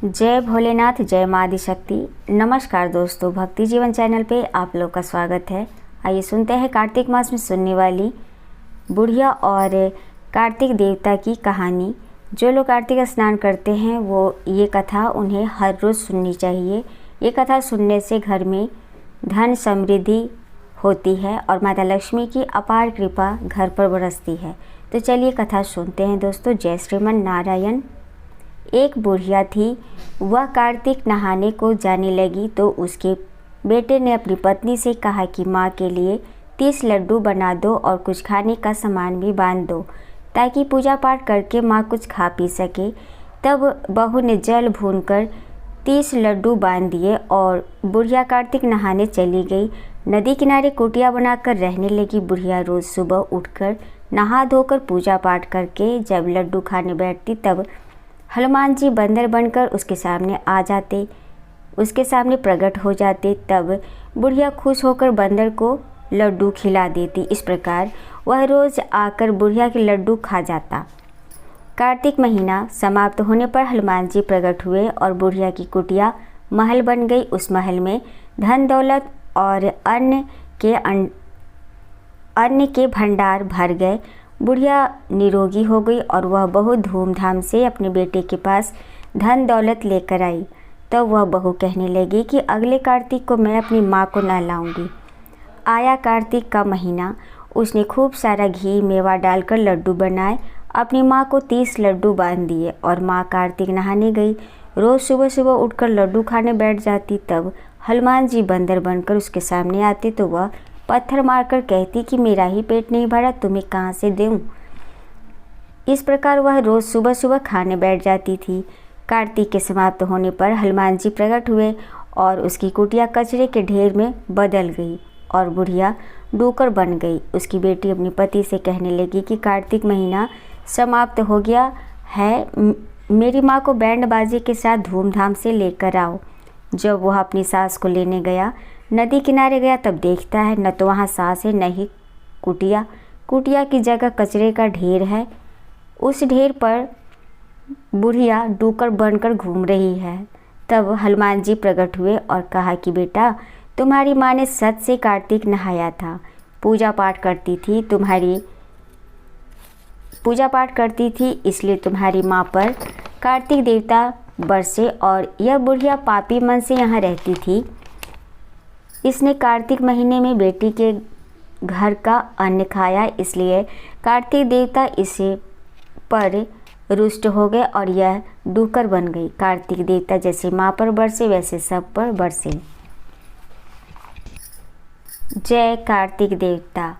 जय भोलेनाथ, जय माँ आदिशक्ति। नमस्कार दोस्तों, भक्ति जीवन चैनल पे आप लोग का स्वागत है। आइए सुनते हैं कार्तिक मास में सुनने वाली बुढ़िया और कार्तिक देवता की कहानी। जो लोग कार्तिक स्नान करते हैं वो ये कथा उन्हें हर रोज़ सुननी चाहिए। ये कथा सुनने से घर में धन समृद्धि होती है और माता लक्ष्मी की अपार कृपा घर पर बरसती है। तो चलिए कथा सुनते हैं दोस्तों। जय श्रीमन नारायण। एक बुढ़िया थी, वह कार्तिक नहाने को जाने लगी तो उसके बेटे ने अपनी पत्नी से कहा कि माँ के लिए 30 लड्डू बना दो और कुछ खाने का सामान भी बांध दो ताकि पूजा पाठ करके माँ कुछ खा पी सके। तब बहू ने जल भूनकर 30 लड्डू बांध दिए और बुढ़िया कार्तिक नहाने चली गई। नदी किनारे कुटिया बनाकर रहने लगी। बुढ़िया रोज़ सुबह उठकर नहा धोकर पूजा पाठ करके जब लड्डू खाने बैठती तब हनुमान जी बंदर बनकर उसके सामने आ जाते, उसके सामने प्रकट हो जाते। तब बुढ़िया खुश होकर बंदर को लड्डू खिला देती। इस प्रकार वह रोज़ आकर बुढ़िया के लड्डू खा जाता। कार्तिक महीना समाप्त होने पर हनुमान जी प्रकट हुए और बुढ़िया की कुटिया महल बन गई। उस महल में धन दौलत और अन्न के भंडार भर गए। बुढ़िया निरोगी हो गई और वह बहुत धूमधाम से अपने बेटे के पास धन दौलत लेकर आई। तब वह बहू कहने लगी कि अगले कार्तिक को मैं अपनी माँ को न लाऊंगी। आया कार्तिक का महीना, उसने खूब सारा घी मेवा डालकर लड्डू बनाए, अपनी माँ को 30 लड्डू बांध दिए और माँ कार्तिक नहाने गई। रोज़ सुबह सुबह उठकर लड्डू खाने बैठ जाती। तब हनुमान जी बंदर बनकर उसके सामने आते तो वह पत्थर मारकर कहती कि मेरा ही पेट नहीं भरा, तुम्हें कहाँ से दूँ। इस प्रकार वह रोज़ सुबह सुबह खाने बैठ जाती थी। कार्तिक के समाप्त होने पर हनुमान जी प्रकट हुए और उसकी कुटिया कचरे के ढेर में बदल गई और बुढ़िया डूकर बन गई। उसकी बेटी अपने पति से कहने लगी कि कार्तिक महीना समाप्त हो गया है, मेरी माँ को बैंड बाजे के साथ धूमधाम से लेकर आओ। जब वह अपनी सास को लेने गया, नदी किनारे गया, तब देखता है न तो वहाँ सास है न ही कुटिया। कुटिया की जगह कचरे का ढेर है। उस ढेर पर बुढ़िया डूकर बनकर घूम रही है। तब हनुमान जी प्रकट हुए और कहा कि बेटा, तुम्हारी माँ ने सच से कार्तिक नहाया था, पूजा पाठ करती थी, इसलिए तुम्हारी माँ पर कार्तिक देवता बरसे और यह बुढ़िया पापी मन से यहाँ रहती थी। इसने कार्तिक महीने में बेटी के घर का अन्न खाया, इसलिए कार्तिक देवता इसे पर रुष्ट हो गए और यह डूकर बन गई। कार्तिक देवता जैसे माँ पर बरसे वैसे सब पर बरसे। जय कार्तिक देवता।